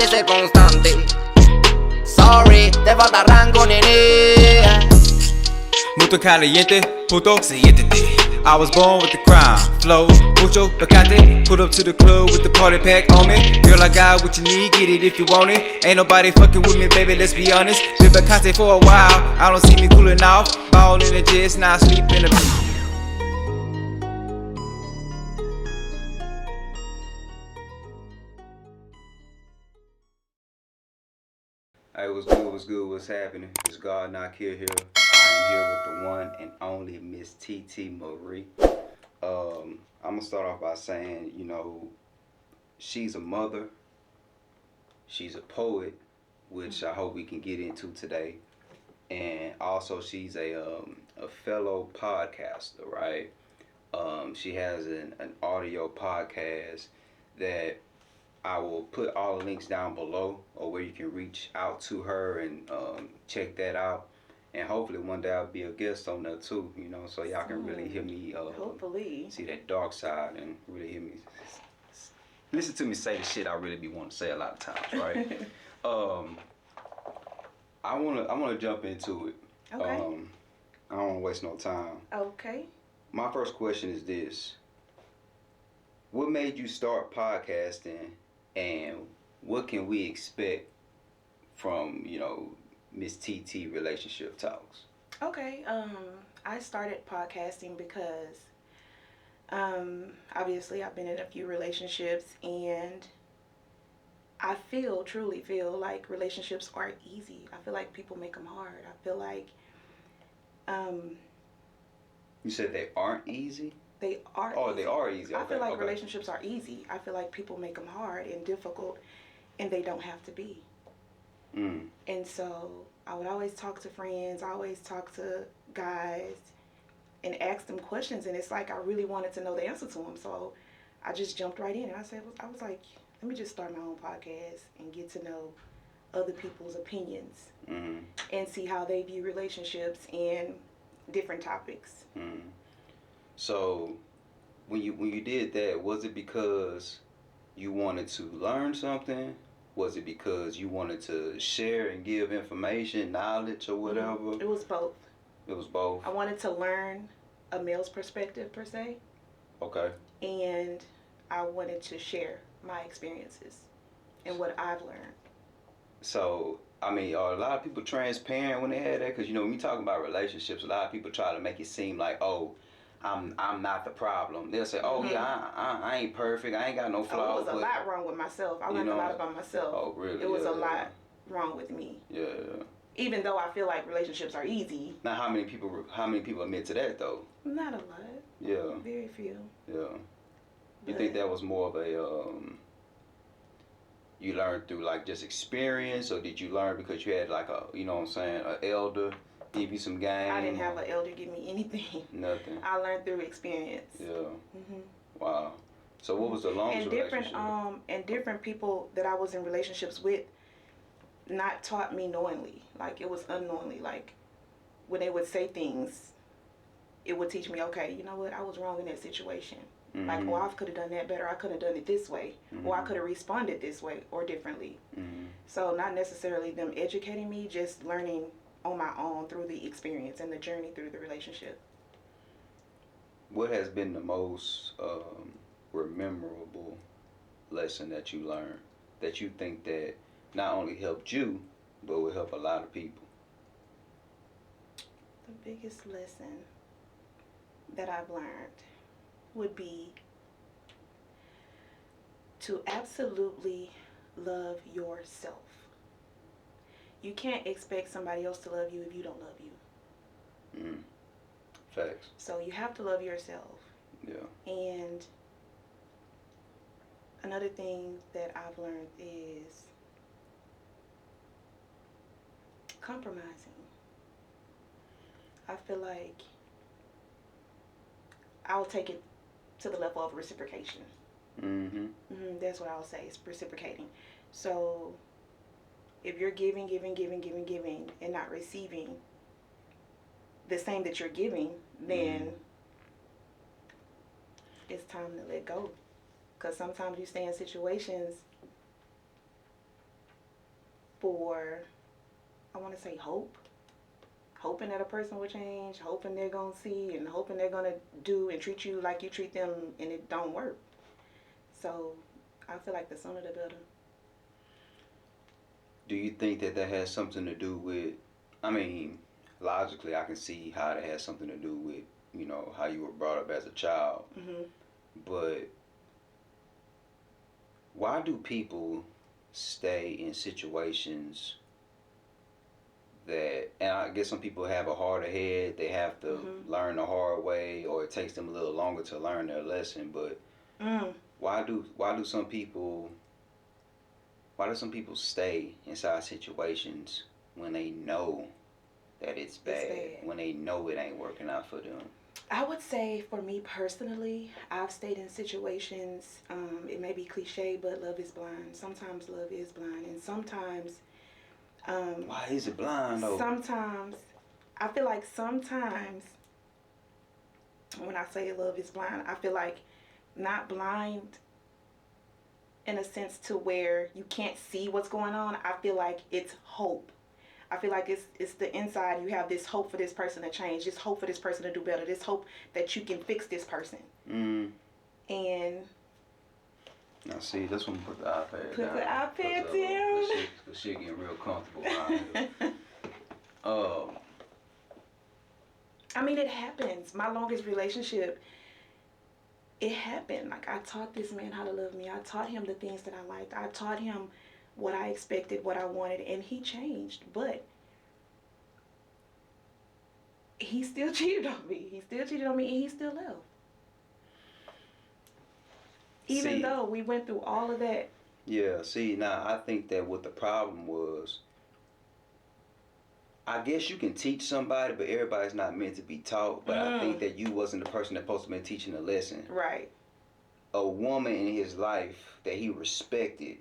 de ser constante. Sorry, te falta rango, nene. Mucho caliente, puto, siéntete. I was born with the crime flow, mucho picante. Put up to the club with the party pack on me. Girl, I got what you need, get it if you want it. Ain't nobody fucking with me, baby, let's be honest. Been picante for a while, I don't see me cooling off. Ball in the jets, now I sleep in the... Hey, what's good, what's happening? It's GodNakir here. I'm here with the one and only Ms.TiTiMarie. I'm gonna start off by saying, you know, she's a mother, she's a poet, which I hope we can get into today, and also she's a fellow podcaster, right? She has an audio podcast that I will put all the links down below, or where you can reach out to her and check that out. And hopefully one day I'll be a guest on that too, you know, so y'all can really hear me hopefully see that dark side and really hear me, listen to me say the shit I really be wanting to say a lot of times, right? I wanna jump into it. Okay. I don't wanna waste no time. Okay. My first question is this: what made you start podcasting, and what can we expect from, you know, Miss TT Relationship Talks? Okay. I started podcasting because obviously I've been in a few relationships, and I truly feel like relationships aren't easy. I feel like people make them hard. I feel like You said they aren't easy? they are Oh, easy. they are easy. I Okay, feel like okay. relationships are easy. I feel like people make them hard and difficult, and they don't have to be. And so I would always talk to friends, I always talk to guys and ask them questions, and it's like I really wanted to know the answer to them. So I just jumped right in, and I was like, let me just start my own podcast and get to know other people's opinions and see how they view relationships and different topics. So when you did that, was it because you wanted to learn something? Was it because you wanted to share and give information, knowledge, or whatever? It was both. It was both? I wanted to learn a male's perspective, per se. Okay. And I wanted to share my experiences and what I've learned. So, I mean, are a lot of people transparent when they had that? Because, you know, when we talk about relationships, a lot of people try to make it seem like, oh, I'm not the problem. They'll say, oh, yeah, I ain't perfect. I ain't got no flaws. It was a lot wrong with myself. I learned a lot about myself. Oh, really? It was a lot wrong with me. Yeah. Even though I feel like relationships are easy. Now, how many people admit to that, though? Not a lot. Yeah. Very few. Yeah. You think that was more of a, you learned through like just experience, or did you learn because you had like a, you know what I'm saying, an elder give you some game? I didn't have an elder give me anything. Nothing. I learned through experience. Yeah. Wow. So what was the longest relationship? And different people that I was in relationships with not taught me knowingly. Like, it was unknowingly. Like, when they would say things, it would teach me, okay, you know what, I was wrong in that situation. Like, oh, I could have done that better. I could have done it this way. Or I could have responded this way or differently. So not necessarily them educating me, just learning on my own through the experience and the journey through the relationship. What has been the most memorable lesson that you learned that you think that not only helped you, but will help a lot of people? The biggest lesson that I've learned would be to absolutely love yourself. You can't expect somebody else to love you if you don't love you. Facts. So you have to love yourself. Yeah. And another thing that I've learned is compromising. I feel like I'll take it to the level of reciprocation. That's what I'll say. It's reciprocating. So if you're giving, and not receiving the same that you're giving, then it's time to let go. Because sometimes you stay in situations for, I want to say hope. Hoping that a person will change, hoping they're going to see, and hoping they're going to do and treat you like you treat them, and it don't work. So I feel like the sooner the better. Do you think that has something to do with, I mean, logically I can see how it has something to do with, you know, how you were brought up as a child. Mm-hmm. But why do people stay in situations that, and I guess some people have a harder head, they have to learn the hard way, or it takes them a little longer to learn their lesson, but why do some people stay inside situations when they know that it's bad, when they know it ain't working out for them? I would say for me personally, I've stayed in situations, it may be cliche, but love is blind. Sometimes love is blind, and sometimes why is it blind though? Sometimes I feel like sometimes when I say love is blind, I feel like not blind in a sense to where you can't see what's going on. I feel like it's hope. I feel like it's the inside. You have this hope for this person to change, this hope for this person to do better, this hope that you can fix this person. And now see, that's when we put the iPad put down. the iPad down. Cause shit getting real comfortable around here. I mean, it happens. My longest relationship, it happened. Like, I taught this man how to love me. I taught him the things that I liked. I taught him what I expected, what I wanted, and he changed. But he still cheated on me. He still cheated on me, and he still left. Even though we went through all of that. Yeah, see, now I think that what the problem was, I guess you can teach somebody, but everybody's not meant to be taught. But I think that you wasn't the person that's supposed to be teaching the lesson. Right. A woman in his life that he respected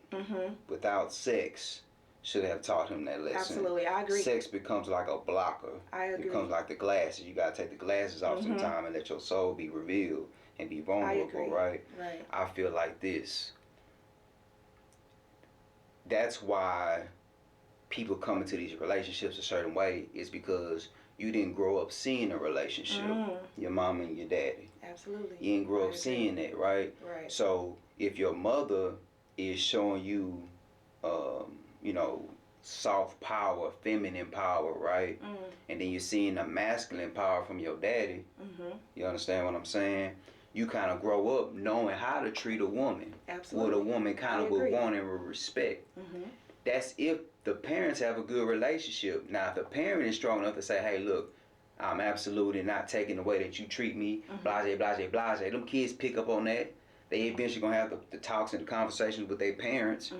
without sex should have taught him that lesson. Absolutely, I agree. Sex becomes like a blocker. I agree. It becomes like the glasses. You gotta take the glasses off sometime and let your soul be revealed and be vulnerable, right? Right. I feel like this. That's why people come into these relationships a certain way, is because you didn't grow up seeing a relationship, your mom and your daddy. Absolutely. You didn't grow up seeing that, right? Right. So if your mother is showing you, you know, soft power, feminine power, right? And then you're seeing the masculine power from your daddy. You understand what I'm saying? You kind of grow up knowing how to treat a woman. Absolutely. What a woman kind of would want and would respect. That's if the parents have a good relationship. Now, if the parent is strong enough to say, hey, look, I'm absolutely not taking the way that you treat me, blase, blase, blase. Them kids pick up on that. They eventually going to have the talks and the conversations with their parents.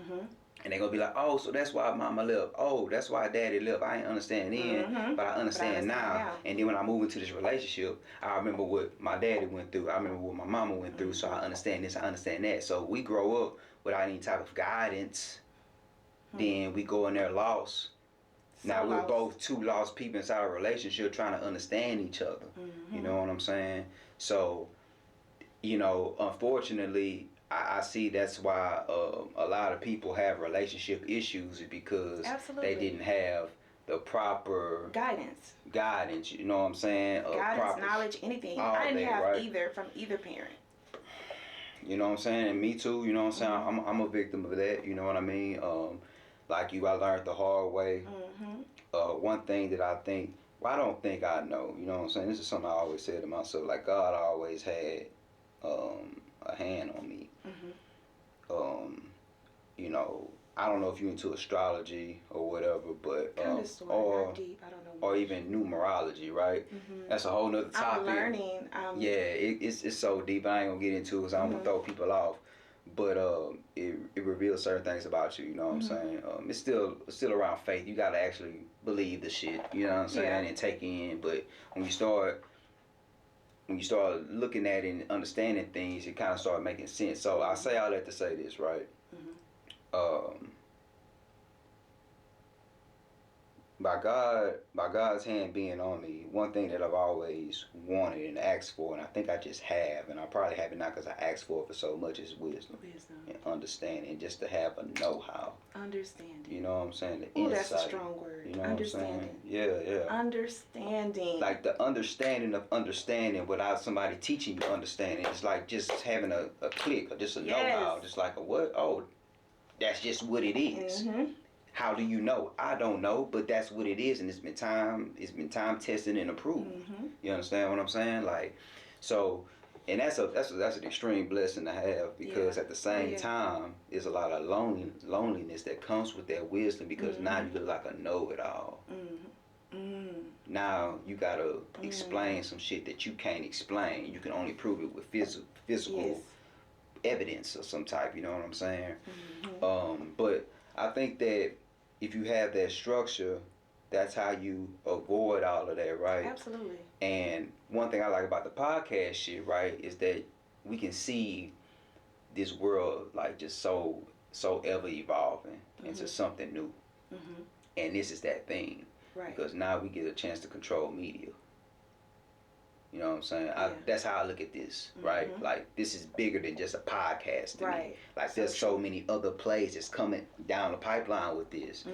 And they're going to be like, oh, so that's why mama left. Oh, that's why daddy left. I ain't understand then, but I understand now. And then when I move into this relationship, I remember what my daddy went through. I remember what my mama went through. So I understand this, I understand that. So we grow up without any type of guidance. Then we go in there lost. Now we're both two lost people inside a relationship trying to understand each other. You know what I'm saying? So, you know, unfortunately, I see that's why a lot of people have relationship issues, because they didn't have the proper guidance. You know what I'm saying? Guidance, knowledge, anything. I didn't have either from either parent. You know what I'm saying? And me too. You know what I'm saying? I'm a victim of that. You know what I mean? Like you, I learned the hard way. One thing that I think, well, I don't think I know. You know what I'm saying? This is something I always said to myself. Like, God always had a hand on me. You know, I don't know if you're into astrology or whatever, but or deep. I don't know. Or even numerology, right? That's a whole nother topic. I'm learning. Yeah, it's so deep. I ain't gonna get into it, so I'm gonna throw people off. But it reveals certain things about you. You know what I'm saying? It's still around faith. You gotta actually believe the shit. You know what I'm saying? And take in. But when you start looking at it and understanding things, it kind of start making sense. So I say all that to say this, right? by God's hand being on me, one thing that I've always wanted and asked for, and I think I just have, and I probably have it not because I asked for it for so much, is wisdom. And understanding, just to have a know-how. Understanding. You know what I'm saying? The Ooh, insight. that's a strong word. You know Understanding. what I'm saying? Yeah. Understanding. Like the understanding of understanding without somebody teaching you understanding. It's like just having a click or just a know-how. Just like a what? Oh, that's just what it is. How do you know? I don't know, but that's what it is, and it's been time tested and approved. You understand what I'm saying? Like, so, and that's an extreme blessing to have, because at the same time, there's a lot of loneliness that comes with that wisdom, because now you look like a know-it-all. Now you gotta explain some shit that you can't explain. You can only prove it with physical evidence of some type. You know what I'm saying? But I think that if you have that structure, that's how you avoid all of that, right? Absolutely. And one thing I like about the podcast shit, right, is that we can see this world like just so ever evolving into something new. And this is that thing. Right. Because now we get a chance to control media. You know what I'm saying? That's how I look at this, right? Like, this is bigger than just a podcast to me. Like, there's so many other plays that's coming down the pipeline with this.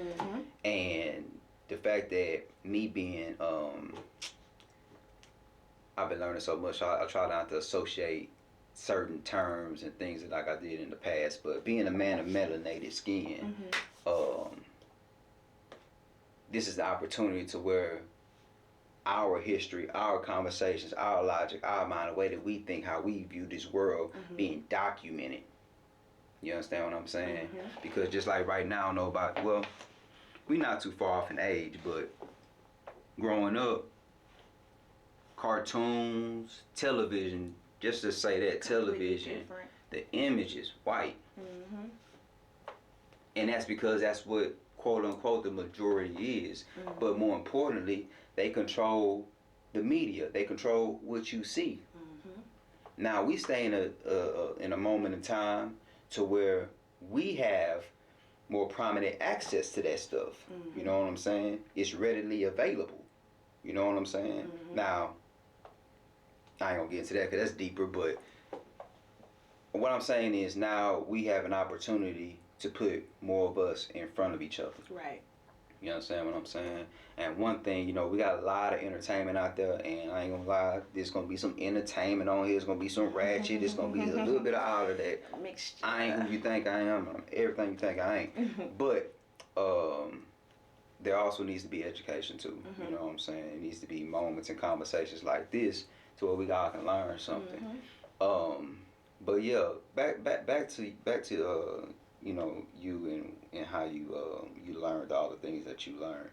And the fact that me being, I've been learning so much, I try not to associate certain terms and things that like I did in the past, but being a man of melanated skin, this is the opportunity to where our history, our conversations, our logic, our mind, the way that we think, how we view this world being documented. You understand what I'm saying? Because just like right now, well, we not too far off in age, but growing up, cartoons, television, just to say that, television, the image is white. And that's because that's what, quote unquote, the majority is. But more importantly, they control the media. They control what you see. Now we stay in a moment in time to where we have more prominent access to that stuff. You know what I'm saying? It's readily available. You know what I'm saying? Now, I ain't gonna get into that because that's deeper, but what I'm saying is now we have an opportunity to put more of us in front of each other. Right. You understand what I'm saying? And one thing, you know, we got a lot of entertainment out there, and I ain't gonna lie, there's gonna be some entertainment on here. There's gonna be some ratchet. There's gonna be a little bit of all of that. Mixture. I ain't who you think I am. I'm everything you think I ain't. But there also needs to be education too. You know what I'm saying? It needs to be moments and conversations like this to where we all can learn something. But yeah, back to you know, you and how you you learned all the things that you learned.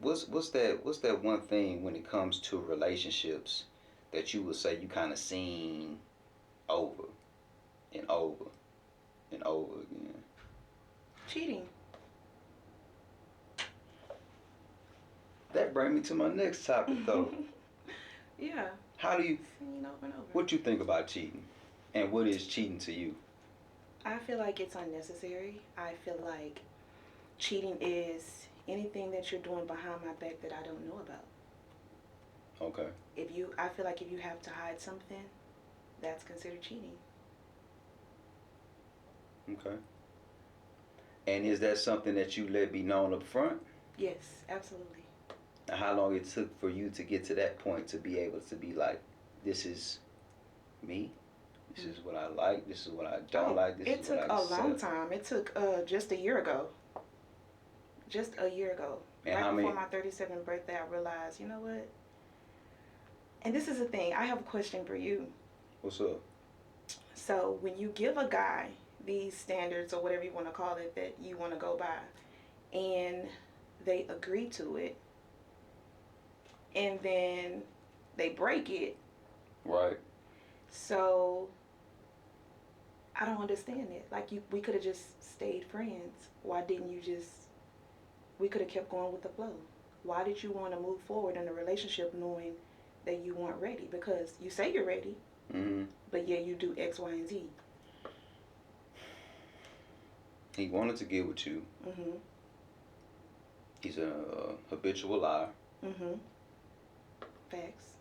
What's that one thing when it comes to relationships that you would say you kind of seen over and over and over again? Cheating. That brings me to my next topic, though. Yeah. How do you? Seen over and over. What you think about cheating, and what is cheating to you? I feel like it's unnecessary. I feel like cheating is anything that you're doing behind my back that I don't know about. Okay. I feel like if you have to hide something, that's considered cheating. Okay. And is that something that you let be known up front? Yes, absolutely. Now, how long it took for you to get to that point to be able to be like, this is me, this is what I like, this is what I don't like, this is what I accept? It took a long time. It took just a year ago. Just a year ago. And right before my 37th birthday, I realized, you know what? And this is the thing. I have a question for you. What's up? So when you give a guy these standards or whatever you want to call it that you want to go by, and they agree to it, and then they break it. Right. So I don't understand it. Like, we could have just stayed friends. Why didn't you just? We could have kept going with the flow. Why did you want to move forward in a relationship knowing that you weren't ready? Because you say you're ready, but yeah, you do X, Y, and Z. He wanted to get with you. Mhm. He's a habitual liar. Mhm. Facts.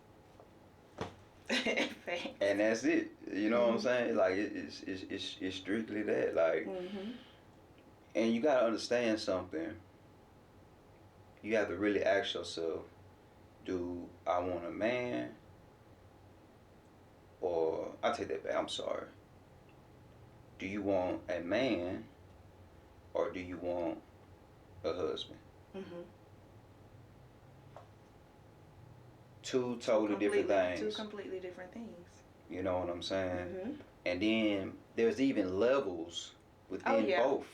Facts. And that's it. You know what I'm saying? Like it's strictly that. Like, and you gotta understand something. You have to really ask yourself, do I want a man? Or I take that back. I'm sorry. Do you want a man, or do you want a husband? Two totally different things. Two completely different things. You know what I'm saying? And then there's even levels within both.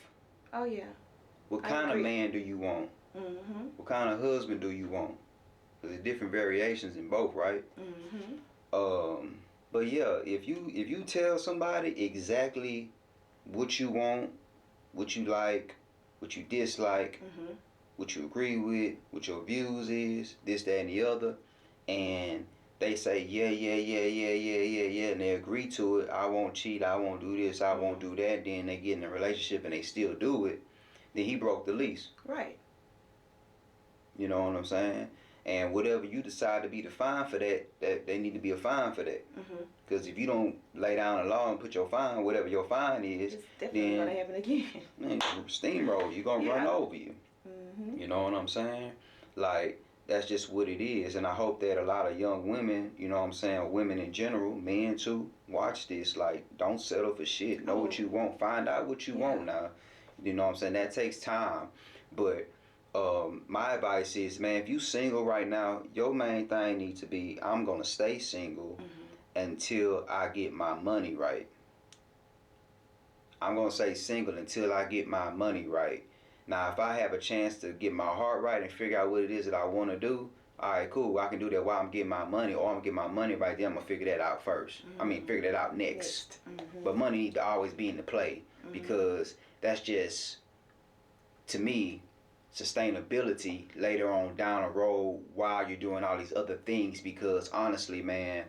Oh yeah. What kind of man do you want? What kind of husband do you want? There's different variations in both, right? But yeah, if you tell somebody exactly what you want, what you like, what you dislike, what you agree with, what your views is, this, that, and the other, and they say yeah, and they agree to it. I won't cheat. I won't do this. I won't do that. Then they get in a relationship and they still do it. Then he broke the lease. Right. You know what I'm saying? And whatever you decide to be the fine for that they need to be a fine for that. Because if you don't lay down a law and put your fine, whatever your fine is, it's definitely gonna happen again. Man, steamroll. You're gonna run over you. You know what I'm saying? Like, that's just what it is. And I hope that a lot of young women, you know what I'm saying, women in general, men too, watch this. Like, don't settle for shit. Know what you want. Find out what you want now. You know what I'm saying? That takes time. But my advice is, man, if you single right now, your main thing needs to be, I'm gonna stay single until I get my money right. I'm gonna say single until I get my money right. Now, if I have a chance to get my heart right and figure out what it is that I want to do, all right, cool. I can do that while I'm getting my money, or I'm gonna get my money right then. I'm gonna figure that out first. I mean, figure that out next. But money needs to always be in the play, because that's just, to me, sustainability later on down the road while you're doing all these other things. Because honestly, man,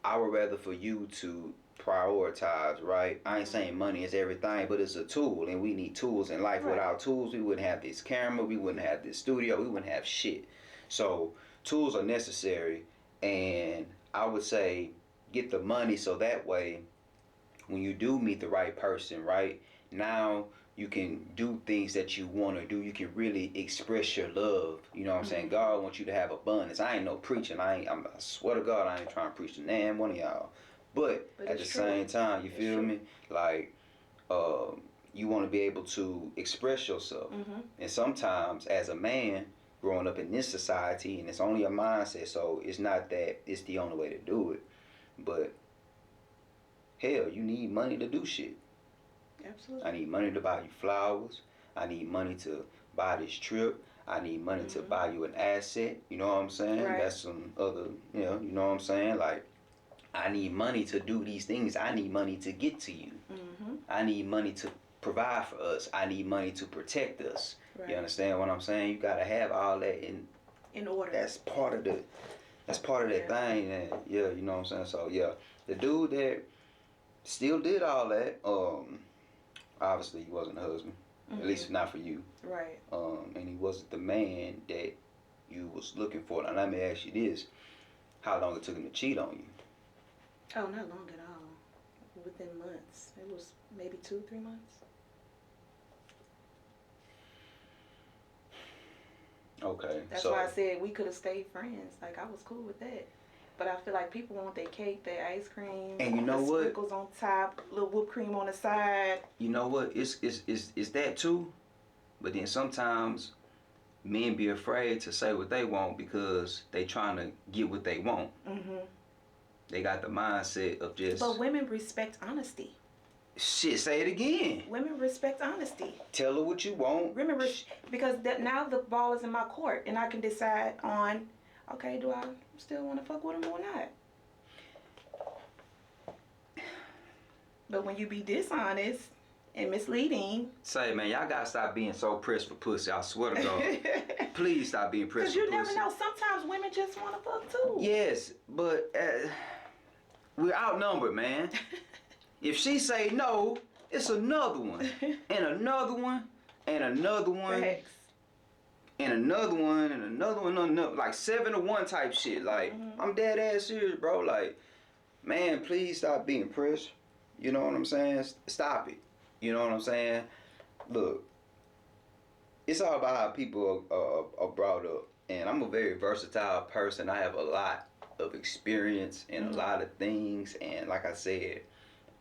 I would rather for you to prioritize, right? I ain't saying money is everything, but it's a tool, and we need tools in life. Without tools, we wouldn't have this camera, we wouldn't have this studio, we wouldn't have shit. So tools are necessary, and I would say get the money so that way when you do meet the right person, right, now you can do things that you want to do. You can really express your love. You know what I'm saying? God wants you to have abundance. I ain't no preaching. I swear to God, I ain't trying to preach to nan one of y'all. But at the same time, you feel me? Like, you want to be able to express yourself. And sometimes, as a man, growing up in this society, and it's only a mindset, so it's not that it's the only way to do it. But, hell, you need money to do shit. Absolutely. I need money to buy you flowers. I need money to buy this trip. I need money to buy you an asset. You know what I'm saying? That's some other, you know what I'm saying? Like, I need money to do these things. I need money to get to you. I need money to provide for us. I need money to protect us. You understand what I'm saying? You gotta have all that in order. That's part of the thing. And yeah, you know what I'm saying? So yeah, the dude that still did all that, obviously he wasn't a husband. At least not for you. Right. And he wasn't the man that you was looking for. Now let me ask you this. How long it took him to cheat on you? Oh, not long at all. Within months. It was maybe 2-3 months. Okay. That's why I said we could have stayed friends. Like, I was cool with that. But I feel like people want their cake, their ice cream, and you know what? Sprinkles on top, little whipped cream on the side. You know what? It's that too. But then sometimes men be afraid to say what they want because they trying to get what they want. They got the mindset of just. But women respect honesty. Shit, say it again. Women respect honesty. Tell her what you want. Remember, because now the ball is in my court, and I can decide on, okay, do I still want to fuck with him or not? But when you be dishonest and misleading. Say, man, y'all gotta stop being so pressed for pussy. I swear to God. Please stop being pressed for pussy. Because you never know. Sometimes women just want to fuck too. Yes, but we're outnumbered, man. If she say no, it's another one, and another one, and another one, Facts. and another one, and another one, another, like 7 to 1 type shit. Like, I'm dead ass serious, bro. Like, man, please stop being pressed. You know what I'm saying? Stop it. You know what I'm saying? Look, it's all about how people are brought up. And I'm a very versatile person. I have a lot of experience in a lot of things. And like I said,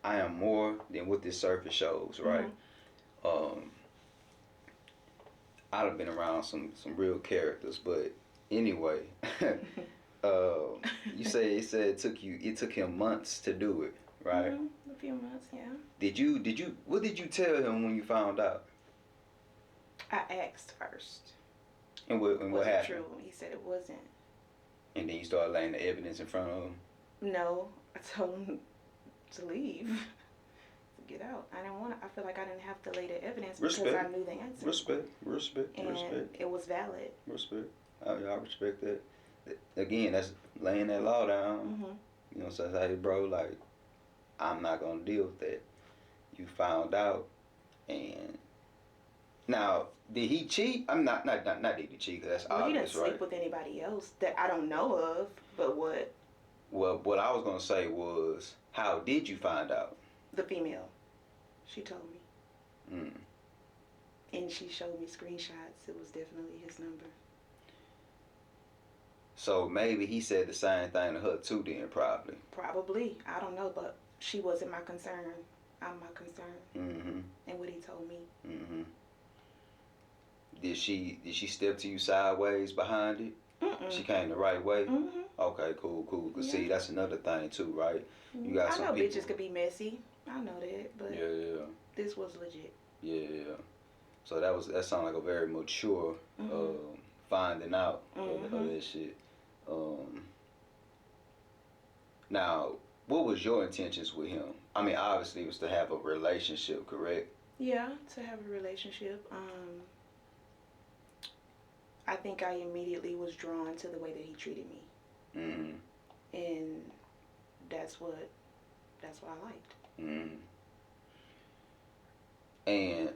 I am more than what this surface shows, right? I've been around some real characters. But anyway, you say it took him months to do it, right? A few months, yeah. What did you tell him when you found out? I asked first. And what happened? True. He said it wasn't. And then you started laying the evidence in front of him? No, I told him to leave, to get out. I didn't want to. I feel like I didn't have to lay the evidence because I knew the answer. Respect. And it was valid. Respect. I respect that. Again, that's laying that law down. You know, so hey, bro, like, I'm not gonna deal with that. You found out, and now did he cheat? I'm not did he cheat? 'Cause that's Well, obvious, he didn't sleep with anybody else that I don't know of. But what? Well, what I was gonna say was, how did you find out? The female, she told me. And she showed me screenshots. It was definitely his number. So maybe he said the same thing to her too then, probably. Probably. I don't know, but she wasn't my concern. I'm my concern. And what he told me. Did she step to you sideways behind it? She came the right way? Okay, cool. Cause see, that's another thing too, right? You got some I know people, bitches could be messy. I know that, but this was legit. Yeah. So that sounded like a very mature finding out of that shit. Now, what was your intentions with him? I mean, obviously it was to have a relationship, correct? Yeah, to have a relationship. I think I immediately was drawn to the way that he treated me. And that's what I liked. And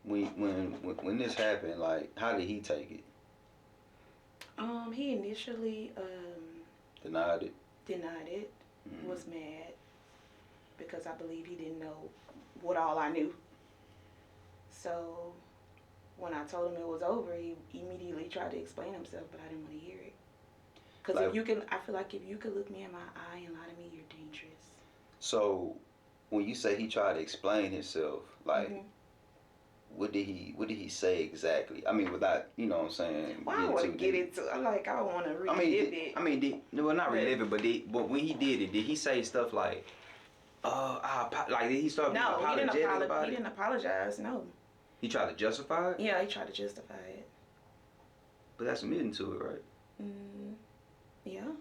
when this happened, like, how did he take it? He initially Denied it. Was mad because I believe he didn't know what all I knew. So when I told him it was over, he immediately tried to explain himself, but I didn't want to hear it. Because like, I feel like if you could look me in my eye and lie to me, you're dangerous. So when you say he tried to explain himself, like, what did he say exactly? I mean, without, you know what I'm saying? Well, I don't want to get into it. Like, I want to relive it. Well, not relive it, but when he did it, did he say stuff like, like, did he start being apologetic about it? He didn't apologize, no. He tried to justify it? Yeah, he tried to justify it. But that's admitting to it, right? Yeah,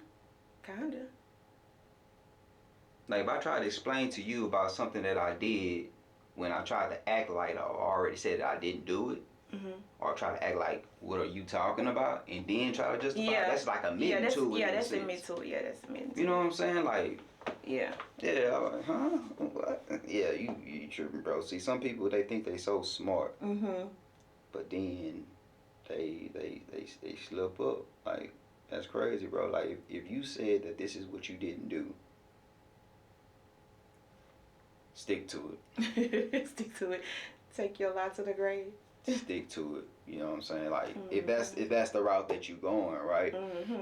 kinda. Like, if I try to explain to you about something that I did when I tried to act like I already said that I didn't do it, or try to act like, what are you talking about, and then try to justify it, that's like admitting to it. Yeah, that's admitting to it. Yeah, that's admitting to it. You know what I'm saying? Like, yeah. Yeah, I'm like, huh? What? Yeah, you tripping, bro. See, some people, they think they so smart, but then they slip up. Like, that's crazy, bro. Like, if you said that this is what you didn't do, stick to it. Stick to it. Take your lie to the grave. Stick to it. You know what I'm saying? Like, if that's the route that you going, right?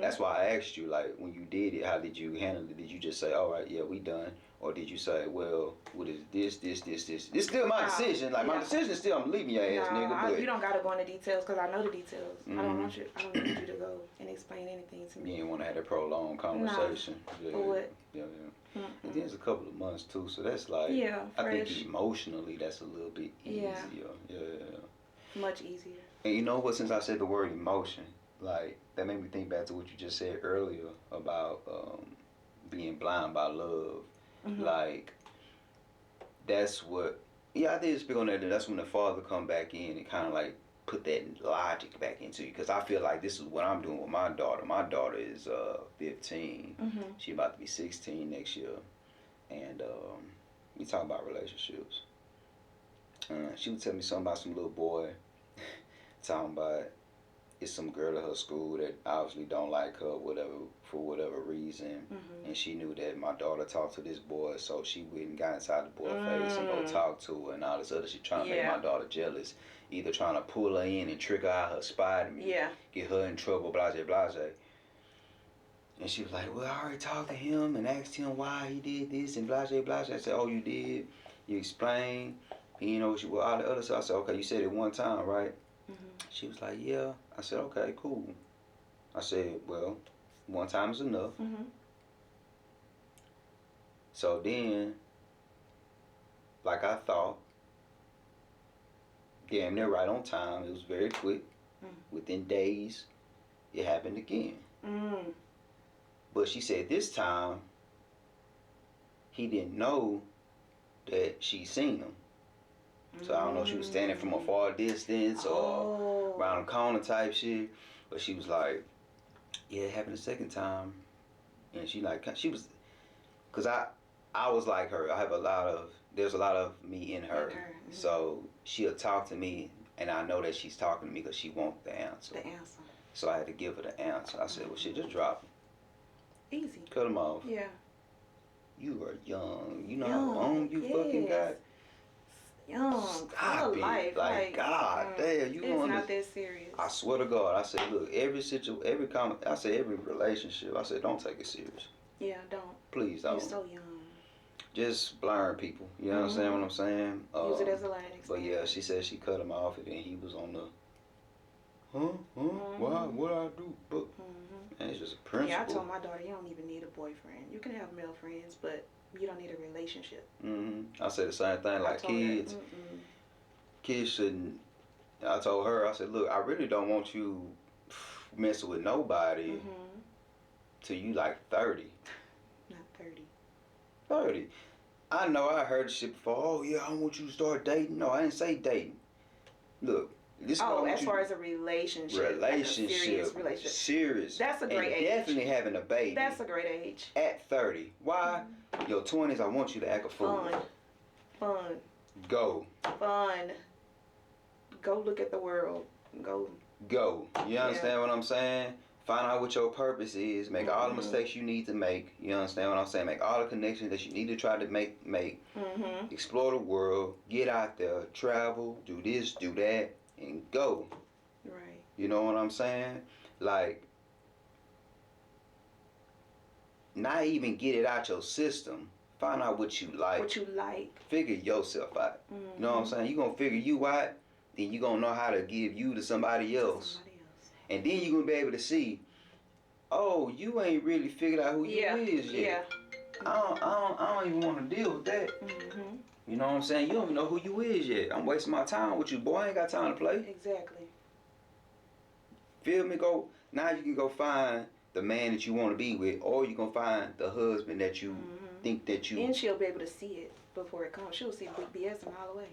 That's why I asked you, like, when you did it, how did you handle it? Did you just say, all right, yeah, we done? Or did you say, well, what is this? It's still my decision. Like, my decision is still, I'm leaving your ass, nigga. But you don't got to go into details because I know the details. I don't need you to go and explain anything to me. You didn't want to have that prolonged conversation. Nah. For what? Yeah. And then it's a couple of months, too. So that's like, I think emotionally, that's a little bit easier. Yeah. Much easier. And you know what, since I said the word emotion, like, that made me think back to what you just said earlier about being blind by love. Like, that's what, I did speak on that. That's when the father come back in and kind of like put that logic back into you. Because I feel like this is what I'm doing with my daughter. My daughter is 15. She about to be 16 next year. And we talk about relationships. She would tell me something about some little boy talking about it's some girl at her school that obviously don't like her, whatever, for whatever reason. And she knew that my daughter talked to this boy, so she went and got inside the boy's face and go talk to her and all this other shit, trying to make my daughter jealous, either trying to pull her in and trick her out her spot and get her in trouble, blase blase. And she was like, well, I already talked to him and asked him why he did this and blase blase. I said, oh, you did? You explained? You know, well, all the other stuff. I said, okay, you said it one time, right? She was like, yeah. I said, okay, cool. I said, well, one time is enough. So then, like I thought, damn near right on time. It was very quick. Within days, it happened again. But she said this time, he didn't know that she seen him. So I don't know if she was standing from a far distance or around the corner type shit. But she was like, yeah, it happened the second time. And she was, because I was like her. There's a lot of me in her. So she'll talk to me and I know that she's talking to me because she wants the answer. So I had to give her the answer. I said, well, shit, just drop him. Easy. Cut him off. Yeah. You are young. You know how long you fucking got? Young. Stop it. Life. Like, God damn. You it's not that serious. I swear to God. I said, look, every relationship, I said, don't take it serious. Yeah, don't. Please don't. You're so young. Just learn people. You understand what I'm saying? Use it as a learning experience. But yeah, she said she cut him off and then he was on the, why? What I do? But and it's just a principle. Yeah, I told my daughter, you don't even need a boyfriend. You can have male friends, but you don't need a relationship. I said the same thing. Like kids, kids shouldn't. I told her, I said, look, I really don't want you messing with nobody till you like 30. Not 30. 30. I know I heard shit before. Oh yeah, I want you to start dating. No, I didn't say dating. Look. As far as a relationship. Like a serious relationship. Serious. That's a great age. Definitely having a baby. That's a great age. At 30. Why? Your 20s, I want you to act a fool. Fun. Go. Fun. Go look at the world. Go. You understand what I'm saying? Find out what your purpose is. Make all the mistakes you need to make. You understand what I'm saying? Make all the connections that you need to try to make. Explore the world. Get out there. Travel. Do this. Do that. And go. Right. You know what I'm saying? Like, not even get it out your system. Find out what you like. Figure yourself out. You know what I'm saying? You're going to figure you out, then you're going to know how to give you to somebody else. And then you're going to be able to see, oh, you ain't really figured out who you is yet. I don't even want to deal with that. You know what I'm saying? You don't even know who you is yet. I'm wasting my time with you, boy. I ain't got time to play. Exactly. Feel me? Now you can go find the man that you want to be with, or you can find the husband that you think that you... And she'll be able to see it before it comes. She'll see big BS a mile away.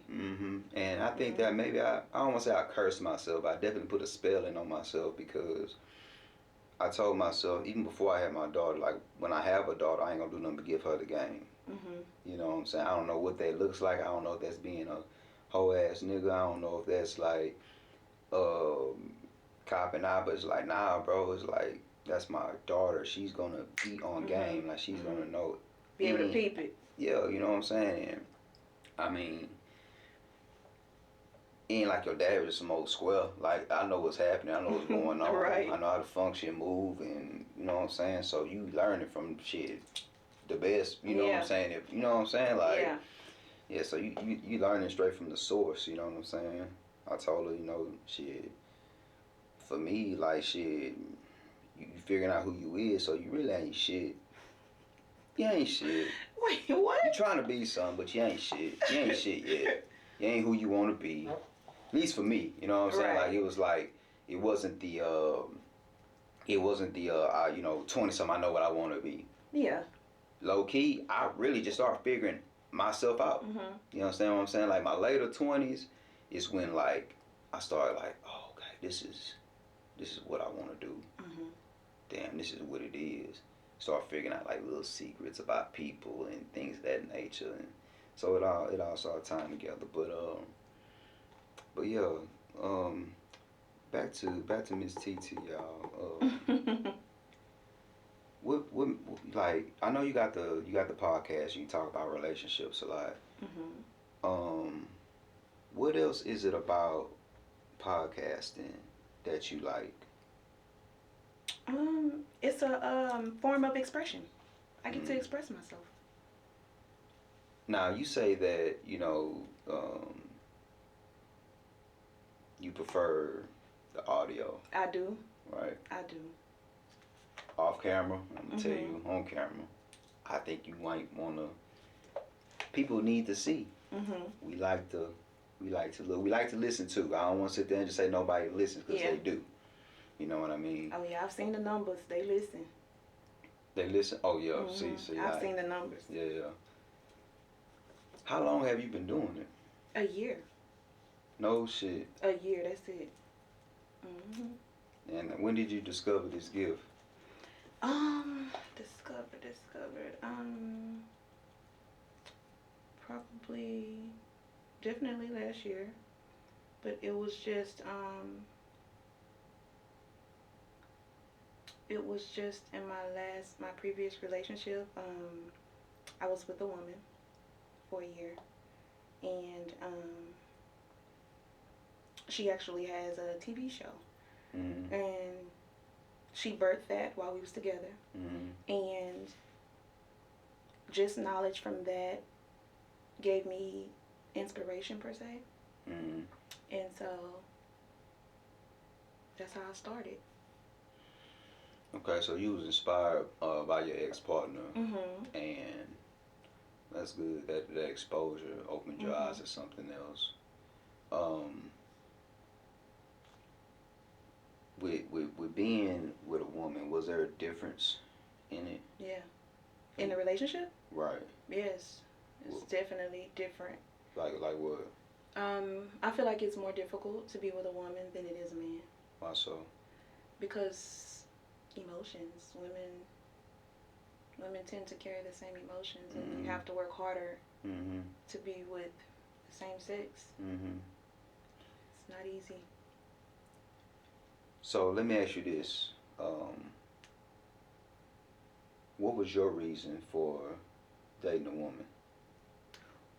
And I think that maybe, I don't want to say I cursed myself, but I definitely put a spell in on myself because I told myself, even before I had my daughter, like, when I have a daughter, I ain't going to do nothing but give her the game. You know what I'm saying? I don't know what that looks like. I don't know if that's being a whole ass nigga. I don't know if that's like copping out, but it's like, nah, bro. It's like, that's my daughter. She's gonna be on game. Like, she's gonna know it. Be able to peep it. Yeah, you know what I'm saying? And I mean, ain't like your dad was just some old square. Like, I know what's happening. I know what's going on. Right. I know how to function, move, and you know what I'm saying? So you learning from shit. The best, you know what I'm saying? If you know what I'm saying, like, so you learning straight from the source, you know what I'm saying? I told her, you know, shit. For me, like, shit, you figuring out who you is, so you really ain't shit. You ain't shit. Wait, what? You trying to be something, but you ain't shit. You ain't shit yet. You ain't who you want to be. At least for me, you know what I'm saying? Like, it was like, it wasn't the you know, 20-something, I know what I want to be. Yeah. Low key, I really just started figuring myself out. You understand what I'm saying? Like, my later 20s is when, like, I started like, oh, okay, this is what I want to do. Damn, this is what it is. Start figuring out like little secrets about people and things of that nature, and so it all started tying together. But But yeah, back to Miss TT, y'all. What like I know you got the podcast. You talk about relationships a lot. Mhm. What else is it about podcasting that you like? It's a form of expression. I get to express myself. Now you say that you prefer the audio. I do. Right. I do. Off camera, I'm gonna tell you on camera. I think you might wanna. People need to see. We like to look. We like to listen too. I don't want to sit there and just say nobody listens because they do. You know what I mean? Oh yeah, I've seen the numbers. They listen. They listen. Oh yeah. See. I've seen the numbers. Yeah. How long have you been doing it? A year. No shit. A year. That's it. And when did you discover this gift? Discovered. Probably, definitely last year, but it was just in my previous relationship. I was with a woman for a year, and she actually has a TV show, and she birthed that while we was together, and just knowledge from that gave me inspiration per se, and so that's how I started. Okay, so you was inspired by your ex-partner, and that's good. That exposure opened your eyes to something else. With being with a woman, was there a difference in it? Yeah. In the relationship? Right. Yes. It's definitely different. Like what? I feel like it's more difficult to be with a woman than it is a man. Why so? Because emotions. Women tend to carry the same emotions, and you have to work harder to be with the same sex. It's not easy. So let me ask you this. What was your reason for dating a woman?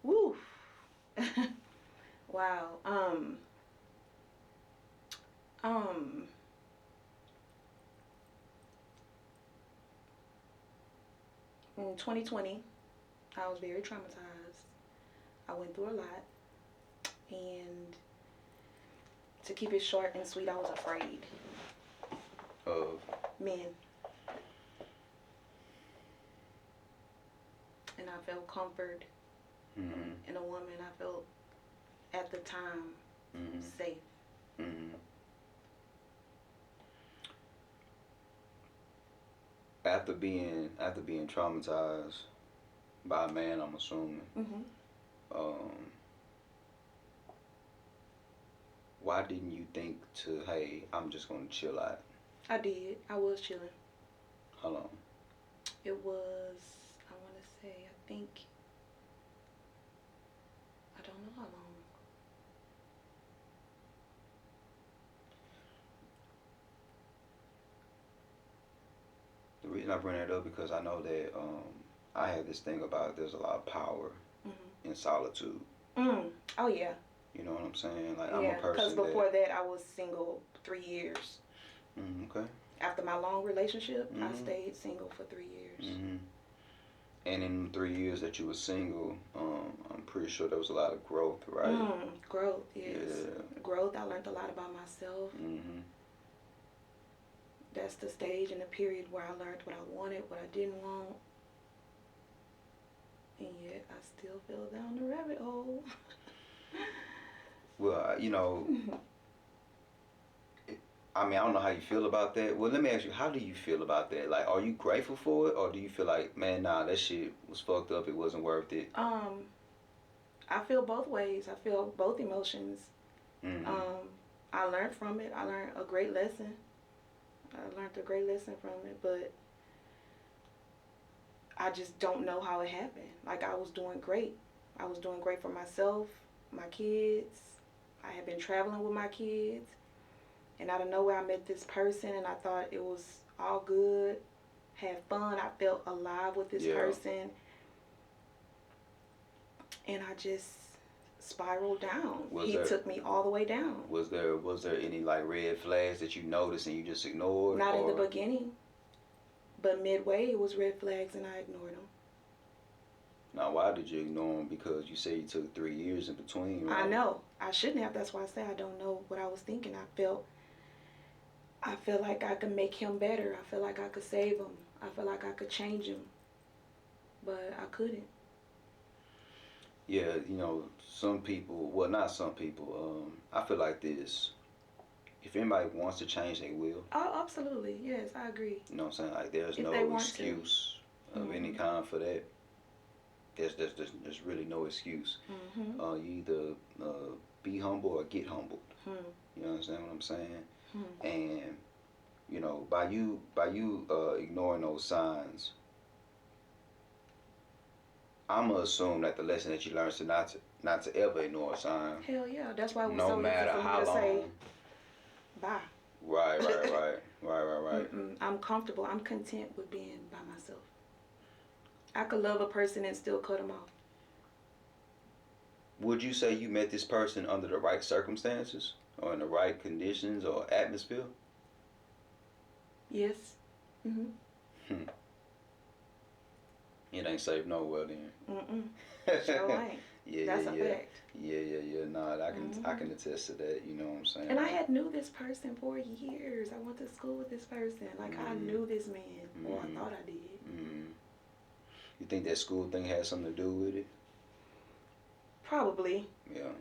Woo. Wow. In 2020, I was very traumatized. I went through a lot, and to keep it short and sweet, I was afraid Of men. And I felt comfort in a woman. I felt at the time safe. After being traumatized by a man, I'm assuming. Why didn't you think to, hey, I'm just gonna chill out? I did. I was chilling. How long? It was, I want to say, I don't know how long. The reason I bring that up because I know that I have this thing about there's a lot of power in solitude. Oh yeah. You know what I'm saying? Like I'm a person because before that I was single 3 years. Okay. After my long relationship, I stayed single for 3 years. And in 3 years that you were single, I'm pretty sure there was a lot of growth, right? Growth, yes. Yeah. Growth. I learned a lot about myself. That's the stage and the period where I learned what I wanted, what I didn't want. And yet I still fell down the rabbit hole. Well, you know, I mean, I don't know how you feel about that. Well, let me ask you, how do you feel about that? Like, are you grateful for it, or do you feel like, man, nah, that shit was fucked up, it wasn't worth it? I feel both ways. I feel both emotions. I learned from it. I learned a great lesson. From it, but I just don't know how it happened. Like, I was doing great. I was doing great for myself, my kids, I had been traveling with my kids, and out of nowhere I met this person, and I thought it was all good, had fun. I felt alive with this person, and I just spiraled down. He took me all the way down. Was there any like red flags that you noticed and you just ignored? Not in the beginning, but midway it was red flags, and I ignored them. Now, why did you ignore them? Because you say you took 3 years in between, right? I know. I shouldn't have. That's why I say I don't know what I was thinking. I felt like I could make him better. I felt like I could save him. I felt like I could change him. But I couldn't. Yeah, you know, some people, well, not some people, I feel like this. If anybody wants to change, they will. Oh, absolutely. Yes, I agree. You know what I'm saying? Like, there's no excuse of any kind for that. There's really no excuse. You either be humble or get humbled. You understand what I'm saying? And you know, by you ignoring those signs, I'm gonna assume that the lesson that you learned is not to ever ignore a sign. Hell yeah, that's why it was no so matter easy for how me to long. say bye. Right. I'm comfortable. I'm content with being by myself. I could love a person and still cut them off. Would you say you met this person under the right circumstances or in the right conditions or atmosphere? Yes. It ain't safe nowhere then. Sure ain't. That's a fact. Yeah. Nah, I can attest to that. You know what I'm saying? And I had knew this person for years. I went to school with this person. Like I knew this man, or I thought I did. You think that school thing had something to do with it? Probably. Yeah.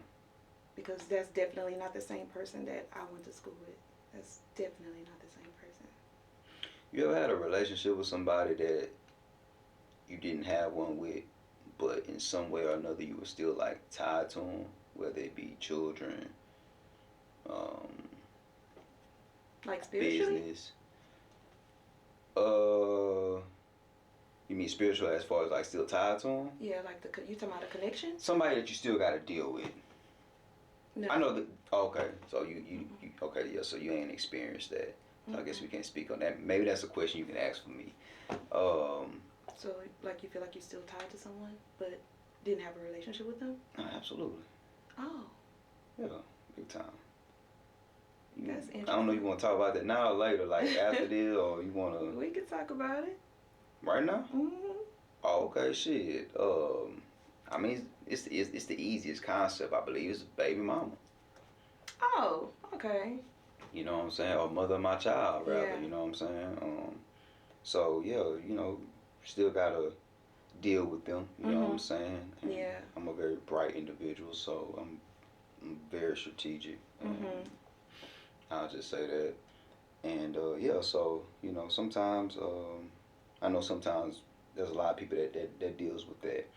Because that's definitely not the same person that I went to school with. That's definitely not the same person. You ever had a relationship with somebody that you didn't have one with, but in some way or another you were still like tied to them, whether it be children, like spiritually? business? You mean spiritual as far as like still tied to them? Yeah, like you talking about a connection? Somebody that you still got to deal with. No. I know that. Okay, so you okay? Yeah, so you ain't experienced that. So I guess we can't speak on that. Maybe that's a question you can ask for me. So like you feel like you're still tied to someone, but didn't have a relationship with them? Absolutely. Oh. Yeah, big time. That's interesting. I don't know. You want to talk about that now or later, like after this, or you want to? We can talk about it. Right now? Oh, okay, shit. I mean, it's the easiest concept, I believe. It's baby mama. Oh, okay. You know what I'm saying? Or mother of my child, rather. Yeah. You know what I'm saying? So yeah, you know, still gotta deal with them. You know what I'm saying? And yeah. I'm a very bright individual, so I'm very strategic. I'll just say that. And yeah, so you know, sometimes I know sometimes there's a lot of people that deals with that.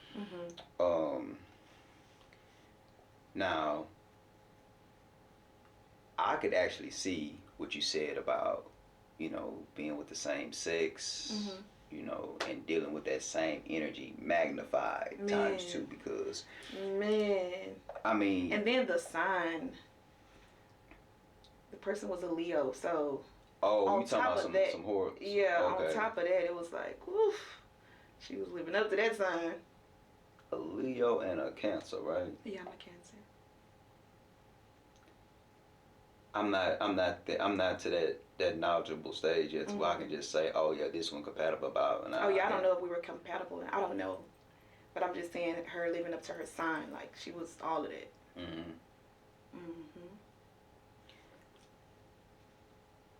Now, I could actually see what you said about, you know, being with the same sex, you know, and dealing with that same energy magnified times 2 because. I mean. And then the sign. The person was a Leo, so. Oh, you talking about some horror? Yeah, okay. On top of that, it was like, woof. She was living up to that sign. A Leo and a Cancer, right? Yeah, I'm a Cancer. I'm not to that knowledgeable stage yet, where I can just say, oh yeah, this one compatible about. And I don't know if we were compatible. I don't know, but I'm just saying her living up to her sign, like she was all of that.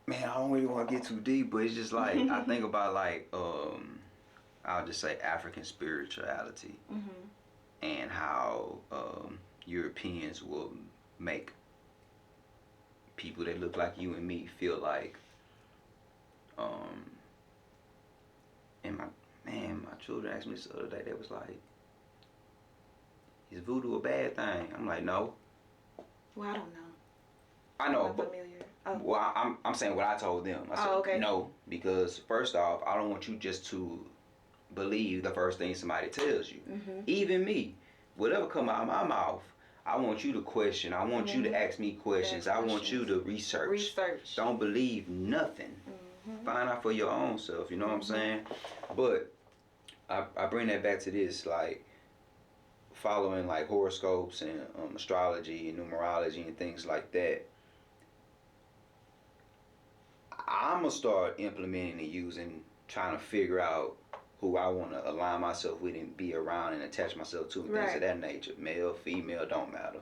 Man, I don't really want to get too deep, but it's just like I think about like I'll just say African spirituality and how Europeans will make people that look like you and me feel like and my children asked me this the other day, they was like, is voodoo a bad thing? I'm like, no. Well, I don't know. I know, I'm but familiar. Oh. Well, I'm saying what I told them. I said, okay. No, because first off, I don't want you just to believe the first thing somebody tells you. Even me, whatever come out of my mouth, I want you to question. I want you to ask me questions. I want you to research. Don't believe nothing. Find out for your own self. You know what I'm saying? But I bring that back to this, like following like horoscopes and astrology and numerology and things like that. I'm gonna start implementing and using, trying to figure out who I want to align myself with and be around and attach myself to, and things of that nature. Male, female, don't matter.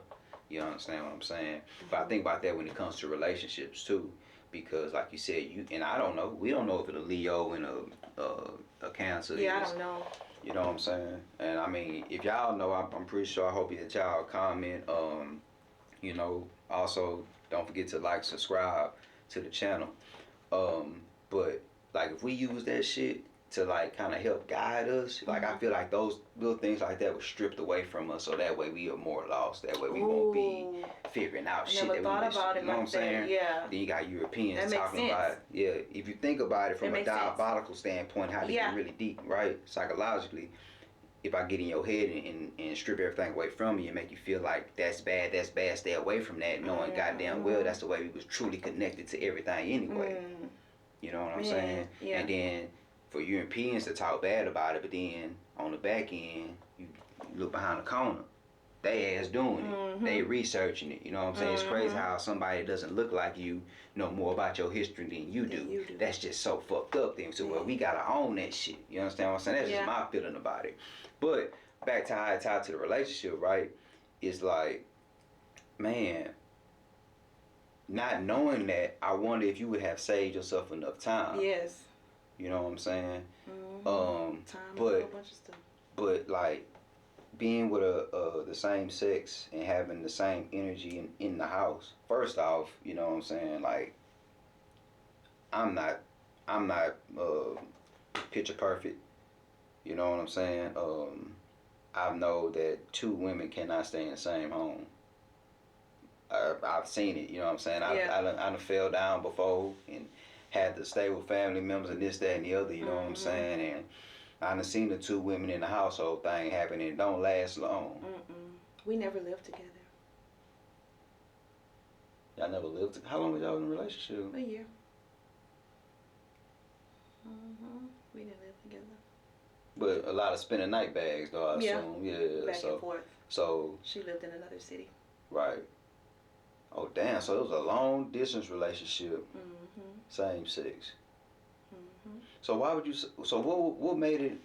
You understand what I'm saying? But I think about that when it comes to relationships too, because like you said, and I don't know. We don't know if it's a Leo and a Cancer. Yeah, I don't know. You know what I'm saying? And I mean, if y'all know, I'm pretty sure. I hope that y'all comment. You know, also don't forget to like, subscribe to the channel. But like if we use that shit to like kind of help guide us, like I feel like those little things like that were stripped away from us, so that way we are more lost. That way we won't be figuring out shit that we missed. You know what I'm saying? Yeah. Then you got Europeans talking about, if you think about it from a diabolical standpoint, how they get really deep, right? Psychologically, if I get in your head and strip everything away from you and make you feel like that's bad, stay away from that, knowing goddamn well that's the way we was truly connected to everything anyway. You know what I'm saying? Yeah. And then for Europeans to talk bad about it, but then on the back end, you look behind the corner, they ass doing it. They researching it. You know what I'm saying? It's crazy how somebody that doesn't look like you know more about your history than you do. That's just so fucked up then. So well, we gotta own that shit. You understand what I'm saying? That's just my feeling about it. But back to how it tied to the relationship, right? It's like, man, not knowing that, I wonder if you would have saved yourself enough time. Yes. You know what I'm saying? Time and a whole bunch of stuff. But like being with the same sex and having the same energy in the house. First off, you know what I'm saying? Like I'm not picture perfect. You know what I'm saying? I know that two women cannot stay in the same home. I've seen it, you know what I'm saying? I done fell down before and had to stay with family members and this, that, and the other, you know what I'm saying? And I done seen the two women in the household thing happen, and it don't last long. We never lived together. Y'all never lived together? How long was y'all in a relationship? A year. We didn't live together. But a lot of spending night bags, though, I assume. Yeah. Back and forth. So she lived in another city. Right. Oh, damn. So it was a long distance relationship. Same sex. So why would you, so what made it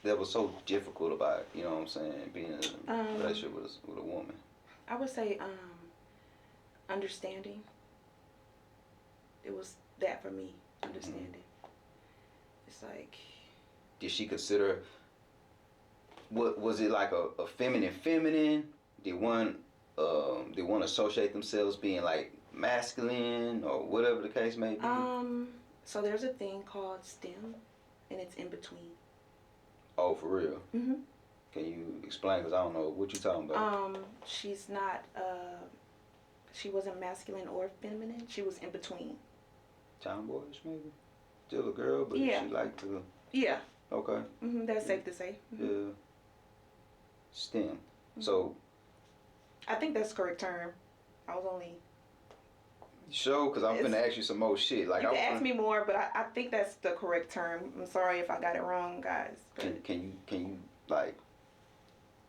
that was so difficult about it, you know what I'm saying, being in a relationship with a woman? I would say understanding. It was that for me, understanding. It's like, did she consider, what was it, like a feminine? Did one associate themselves being like masculine or whatever the case may be? So there's a thing called STEM, and it's in between. Oh, for real? Can you explain? Because I don't know what you're talking about. She's not, she wasn't masculine or feminine. She was in between. Tomboyish, maybe? Still a girl, but she liked to... Yeah. Okay. That's safe to say. Yeah. STEM. So... I think that's the correct term. I was only... Sure, because I'm going to ask you some more shit. Like, you can ask me more, but I think that's the correct term. I'm sorry if I got it wrong, guys. But can you like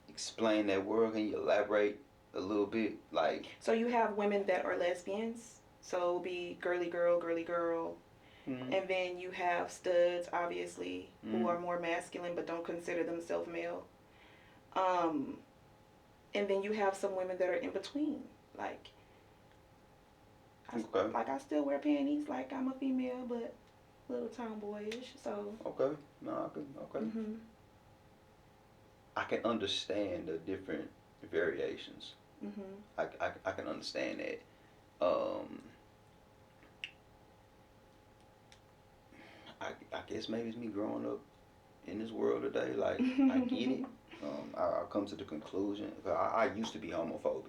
explain that word? Can you elaborate a little bit? Like, so you have women that are lesbians, so it'll be girly girl, and then you have studs, obviously, who are more masculine but don't consider themselves male. And then you have some women that are in between, like. I still wear panties like I'm a female, but a little tomboyish, so. Okay. No, I can understand the different variations. I can understand that. I guess maybe it's me growing up in this world today. Like, I get it. I come to the conclusion. I used to be homophobic.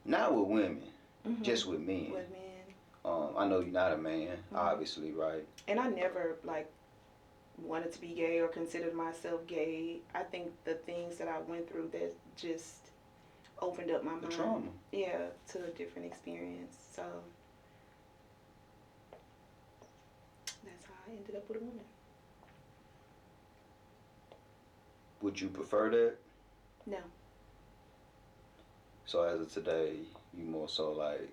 Not with women. Just with men. With men. I know you're not a man, obviously, right? And I never, like, wanted to be gay or considered myself gay. I think the things that I went through that just opened up my mind. The trauma. Yeah, to a different experience. So that's how I ended up with a woman. Would you prefer that? No. So as of today, you more so like,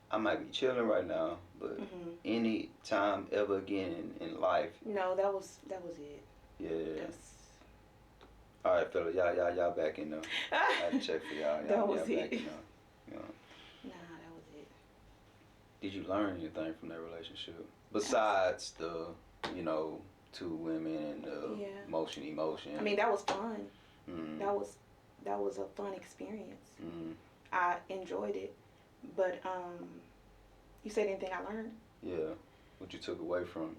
I might be chilling right now, but any time ever again in life. No, that was it. Yeah. All right, fella, y'all back in there. I had to check for y'all. That was back it. in there. You know. Nah, that was it. Did you learn anything from that relationship besides the, you know, two women and the emotion? I mean, that was fun. Mm-hmm. That was a fun experience. Mm-hmm. I enjoyed it, but you said anything I learned? Yeah, what you took away from it?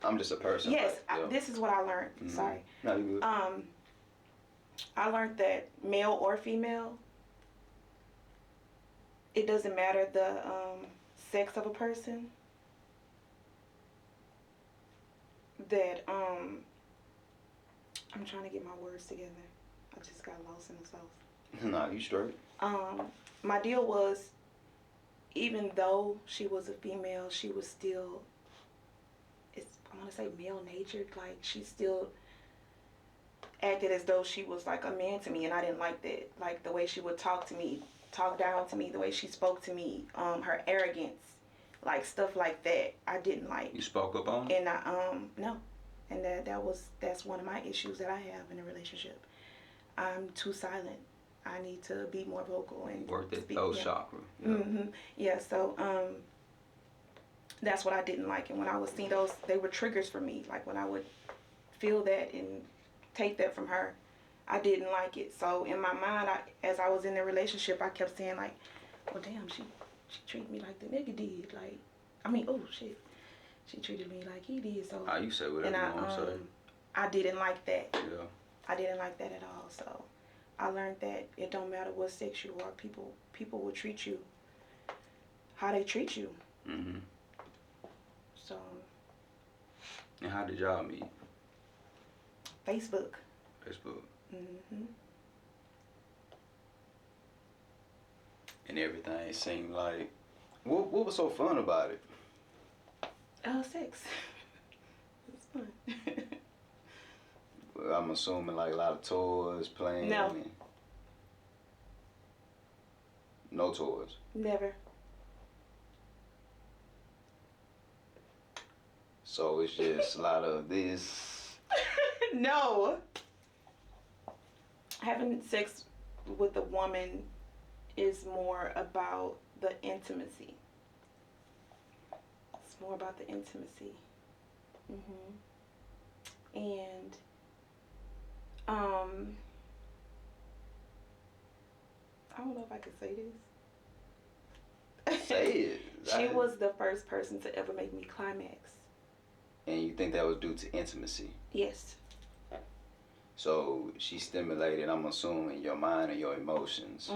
I'm just a person. Yes, right? this is what I learned. Mm-hmm. Sorry. No, you good. I learned that male or female, it doesn't matter the sex of a person. That I'm trying to get my words together. I just got lost in the sauce. Nah, you straight. My deal was, even though she was a female, she was still, I want to say male-natured. Like, she still acted as though she was like a man to me, and I didn't like that. Like, the way she would talk to me, talk down to me, the way she spoke to me, her arrogance, like stuff like that, I didn't like. You spoke up on it? And no. And that's one of my issues that I have in a relationship. I'm too silent. I need to be more vocal and work that throat chakra. Yeah. Mm-hmm. Yeah, so that's what I didn't like. And when I would see those, they were triggers for me. Like, when I would feel that and take that from her, I didn't like it. So in my mind, as I was in the relationship, I kept saying, like, well, damn, she treated me like the nigga did. Like, I mean, oh shit, she treated me like he did. So you say whatever you want to say. I didn't like that. Yeah. I didn't like that at all. So I learned that it don't matter what sex you are, people will treat you how they treat you. Mm-hmm. So. And how did y'all meet? Facebook. Mm-hmm. And everything seemed like, what was so fun about it? Sex. It's fun. Well, I'm assuming like a lot of toys, playing. No. No toys. Never. So it's just a lot of this. No. Having sex with a woman is more about the intimacy. It's more about the intimacy. And I don't know if I could say this. Say it. She was the first person to ever make me climax. And you think that was due to intimacy? Yes. So she stimulated, I'm assuming, your mind and your emotions.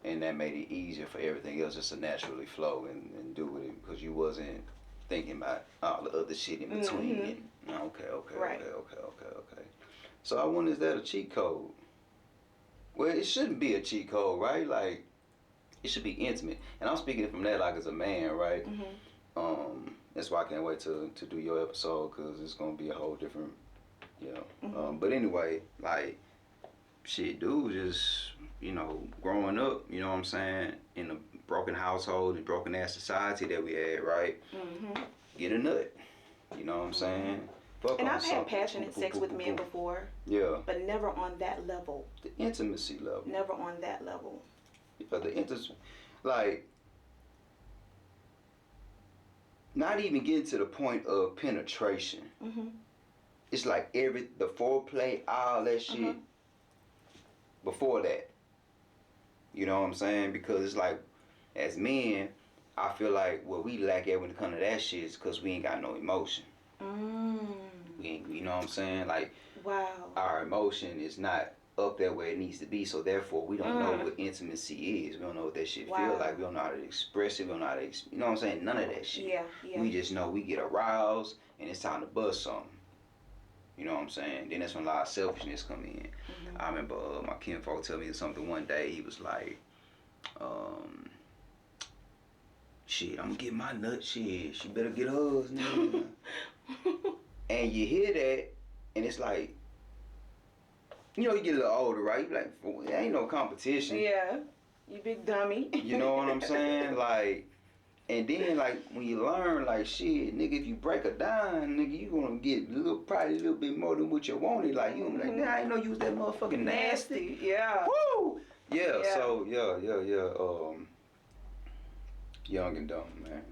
And that made it easier for everything else just to naturally flow and do with it, because you wasn't thinking about all the other shit in between it. Okay. Right. Okay. So I wonder, is that a cheat code? Well, it shouldn't be a cheat code, right? Like, it should be intimate. And I'm speaking from that like as a man, right? That's why I can't wait to do your episode, because it's going to be a whole different, but anyway, like, shit, dude, just, growing up, you know what I'm saying, in a broken household and broken ass society that we had, right? Get a nut. You know what I'm saying? And I've had passionate sex with men before. Yeah. But never on that level. The intimacy level. Never on that level. Yeah, the intimacy, like, not even getting to the point of penetration. It's like the foreplay, all that shit before that. You know what I'm saying? Because it's like, as men, I feel like what we lack at when it comes to that shit is because we ain't got no emotion. We ain't, you know what I'm saying? Like, wow. Our emotion is not up there where it needs to be, so therefore we don't know what intimacy is. We don't know what that shit feel like. We don't know how to express it. We don't know how to, you know what I'm saying? None of that shit. Yeah. We just know we get aroused and it's time to bust something. You know what I'm saying? Then that's when a lot of selfishness come in. I remember my kinfolk tell me something one day. He was like, shit, I'm gonna get my nut. Shit, she better get hers, nigga. And you hear that, and it's like, you know, you get a little older, right? You be like, there ain't no competition. Yeah, you big dummy. You know what I'm saying? Like, and then like when you learn, like, shit, nigga, if you break a dime, nigga, you gonna get probably a little bit more than what you wanted. Like, you gonna be like, nah, I ain't know you was that motherfucking nasty. Yeah. Woo! Yeah. So yeah. Young and dumb, man.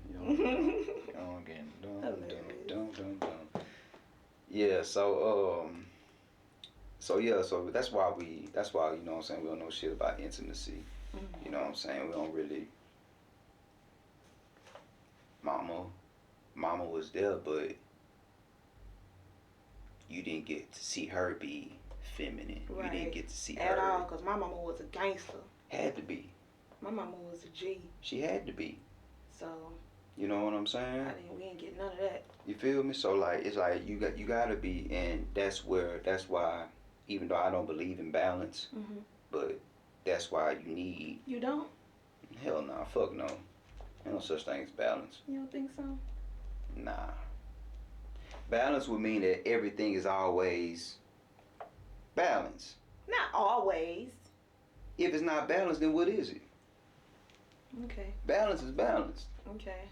Young and dumb. Yeah. So that's why you know what I'm saying, we don't know shit about intimacy. You know what I'm saying? We don't really. Mama was there, but you didn't get to see her be feminine. Right. You didn't get to see at her all, because my mama was a gangster. Had to be. My mama was a G. She had to be. So. You know what I'm saying? We didn't get none of that. You feel me? So like, it's like you gotta be, and that's why, even though I don't believe in balance, but that's why you need. You don't? Hell nah, fuck no. Ain't no such thing as balance. You don't think so? Nah. Balance would mean that everything is always balanced. Not always. If it's not balanced, then what is it? Okay. Balance is balanced. Okay.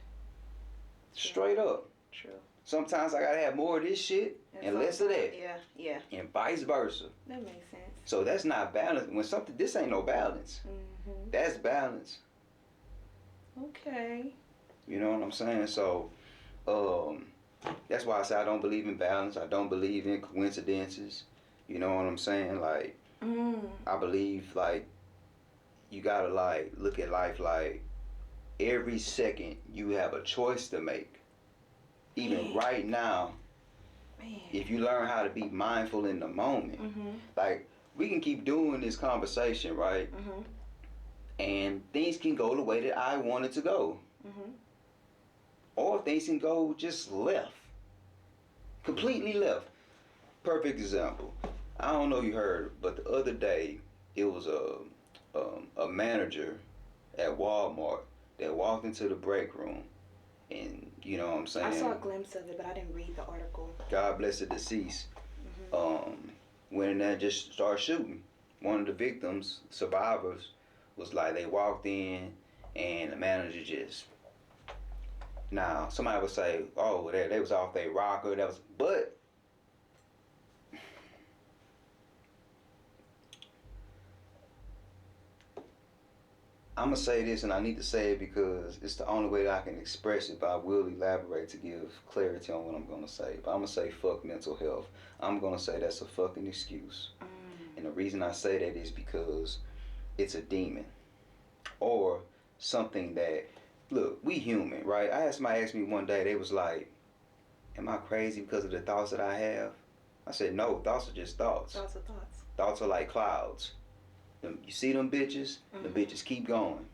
Straight up. True. Sometimes I gotta have more of this shit and less of that. Yeah. And vice versa. That makes sense. So that's not balance. When this ain't no balance. That's balance. Okay. You know what I'm saying? So, that's why I say I don't believe in balance. I don't believe in coincidences. You know what I'm saying? Like, I believe, like, you gotta, like, look at life like every second you have a choice to make. Even right now, if you learn how to be mindful in the moment, like, we can keep doing this conversation, right? And things can go the way that I want it to go. Or things can go just left. Completely left. Perfect example. I don't know if you heard, but the other day, it was a manager at Walmart that walked into the break room. And you know what I'm saying? I saw a glimpse of it, but I didn't read the article. God bless the deceased. Went in there and just started shooting. One of the victims, survivors, was like, they walked in and the manager just. Now, somebody would say, oh, they was off their rocker, but I'm going to say this, and I need to say it because it's the only way that I can express it, but I will elaborate to give clarity on what I'm going to say. But I'm going to say fuck mental health. I'm going to say that's a fucking excuse. And the reason I say that is because it's a demon. Or something that, look, we human, right? I had somebody ask me one day, they was like, am I crazy because of the thoughts that I have? I said, no, thoughts are just thoughts. Thoughts are thoughts. Thoughts are like clouds. You see them bitches, the bitches keep going.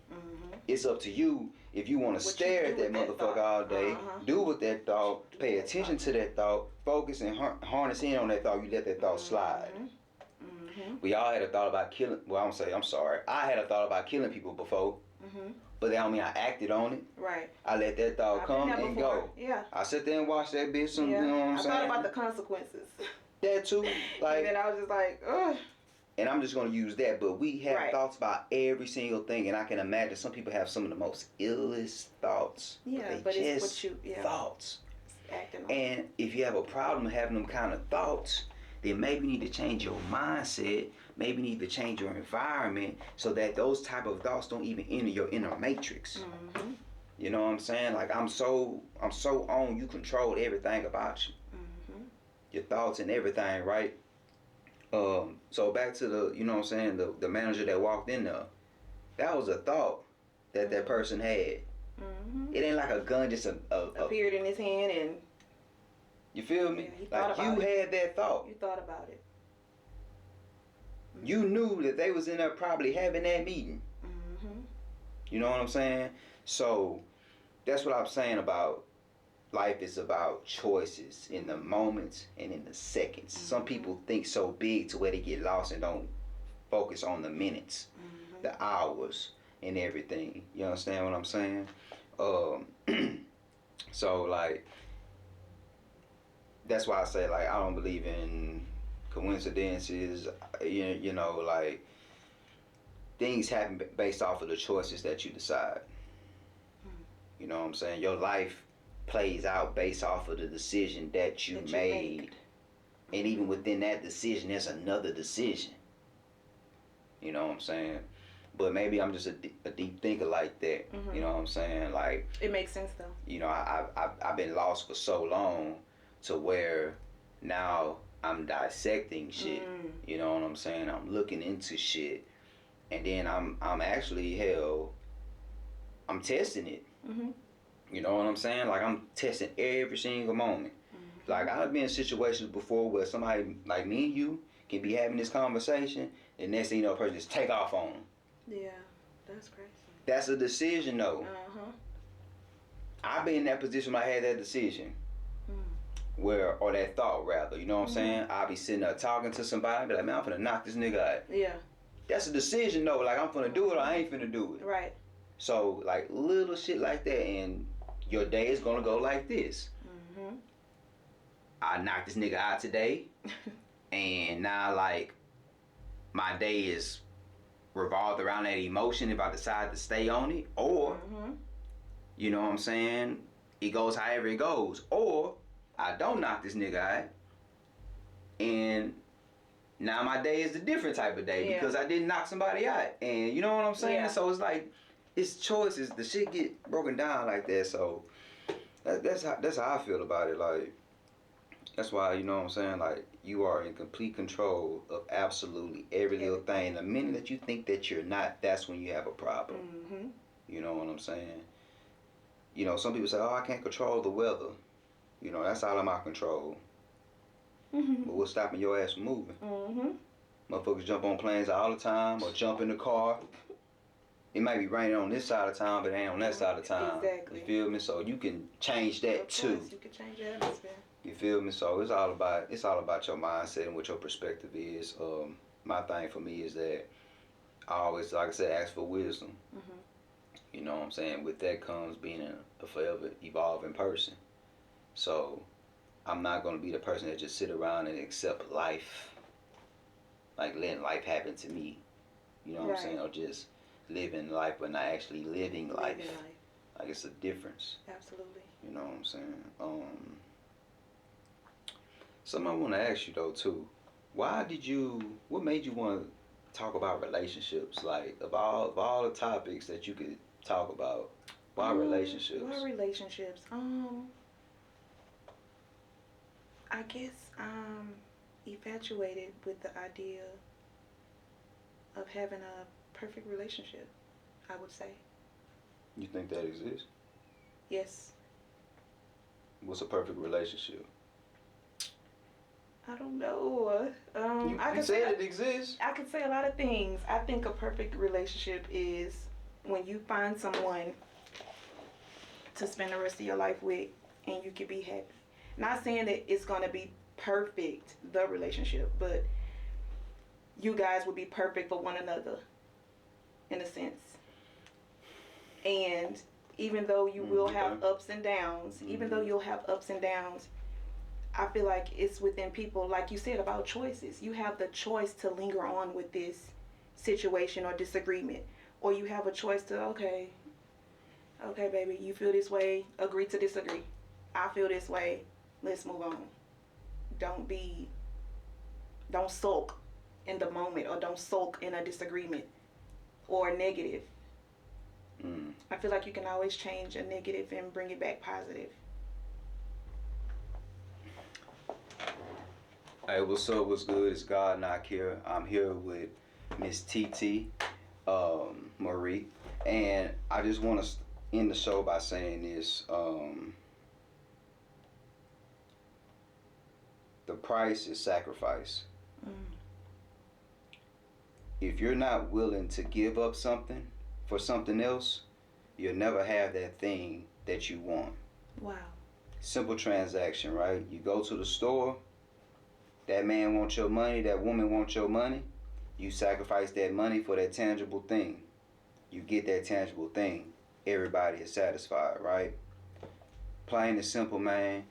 It's up to you if you want to stare at that motherfucker all day, do with that thought, pay attention to that thought, focus and harness in on that thought, you let that thought slide. We all had a thought about killing, I had a thought about killing people before, but that don't mean I acted on it. Right. I let that thought come and go. Yeah. I sit there and watch that bitch, you know what I'm saying? I thought about the consequences. That too. Like, and then I was just like, ugh. And I'm just going to use that, but we have thoughts about every single thing, and I can imagine some people have some of the most illest thoughts. Yeah, but it's what you, thoughts. Acting on. And if you have a problem having them kind of thoughts, then maybe you need to change your mindset, maybe you need to change your environment so that those type of thoughts don't even enter your inner matrix. You know what I'm saying? Like, I'm so on, you control everything about you. Your thoughts and everything, right? So back to the, you know what I'm saying, the manager that walked in there, that was a thought that person had. It ain't like a gun just appeared in his hand and. You feel me? Yeah, like you had that thought. You thought about it. You knew that they was in there probably having that meeting. You know what I'm saying? So that's what I'm saying about life is about choices in the moments and in the seconds. Some people think so big to where they get lost and don't focus on the minutes, the hours, and everything. You understand what I'm saying? So like, that's why I say like I don't believe in coincidences. You know, like things happen based off of the choices that you decide. You know what I'm saying? Your life plays out based off of the decision that you made. And even within that decision, there's another decision. You know what I'm saying? But maybe I'm just a deep thinker like that. You know what I'm saying? Like, it makes sense though. You know, I've been lost for so long to where now I'm dissecting shit. You know what I'm saying? I'm looking into shit, and then I'm actually I'm testing it. You know what I'm saying? Like I'm testing every single moment. Like I've been in situations before where somebody like me and you can be having this conversation, and next thing you know, a person just take off on them. Yeah, that's crazy. That's a decision, though. I've been in that position when I had that decision, or that thought rather. You know what I'm saying? I'll be sitting there talking to somebody, be like, man, I'm finna knock this nigga out. Yeah. That's a decision, though. Like I'm finna do it or I ain't finna do it. Right. So like little shit like that, and your day is gonna go like this. I knocked this nigga out today, and now like my day is revolved around that emotion if I decide to stay on it, or you know what I'm saying, it goes however it goes, or I don't knock this nigga out, and now my day is a different type of day because I didn't knock somebody out, and you know what I'm saying. So it's like it's choices. The shit get broken down like that. So that's how I feel about it. Like that's why, you know what I'm saying, like you are in complete control of absolutely every little thing. The minute that you think that you're not, that's when you have a problem. You know what I'm saying? You know, some people say, oh, I can't control the weather. You know, that's out of my control. But what's stopping your ass from moving? Motherfuckers jump on planes all the time or jump in the car. It might be raining on this side of town, but it ain't on that side of town. Exactly. You feel me? So you can change that too. You can change that atmosphere. You feel me? So it's all about your mindset and what your perspective is. My thing for me is that I always, like I said, ask for wisdom. You know what I'm saying? With that comes being a forever evolving person. So I'm not gonna be the person that just sit around and accept life, like letting life happen to me. You know what I'm saying? Or just living life but not actually living life. Like it's a difference. Absolutely. You know what I'm saying? Something I want to ask you though too. What made you want to talk about relationships? Like of all the topics that you could talk about, why relationships? Why relationships? I guess I'm infatuated with the idea of having a perfect relationship, I would say. You think that exists? Yes. What's a perfect relationship? I don't know. You said it exists. I could say a lot of things. I think a perfect relationship is when you find someone to spend the rest of your life with and you can be happy. Not saying that it's going to be perfect, the relationship, but you guys will be perfect for one another in a sense. And even though you will have ups and downs, I feel like it's within people, like you said, about choices. You have the choice to linger on with this situation or disagreement. Or you have a choice to, okay, baby, you feel this way, agree to disagree. I feel this way, let's move on. Don't sulk in the moment, or don't sulk in a disagreement or negative. I feel like you can always change a negative and bring it back positive. Hey, what's up? What's good? It's GodNakir. I'm here with Ms.TiTiMarie, and I just want to end the show by saying this: the price is sacrifice. If you're not willing to give up something for something else, you'll never have that thing that you want. Wow. Simple transaction, right? You go to the store, that man wants your money, that woman wants your money. You sacrifice that money for that tangible thing. You get that tangible thing. Everybody is satisfied, right? Plain and simple, man.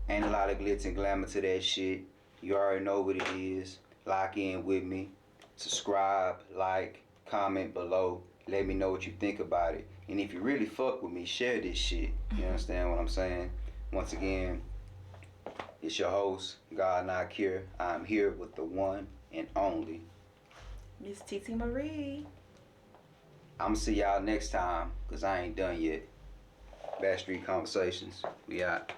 Ain't a lot of glitz and glamour to that shit. You already know what it is. Lock in with me. Subscribe, like, comment below. Let me know what you think about it. And if you really fuck with me, share this shit. You understand what I'm saying? Once again, it's your host, GodNakir. I'm here with the one and only Ms.TiTiMarie. I'm gonna see y'all next time, because I ain't done yet. Backstreet Conversations. We out.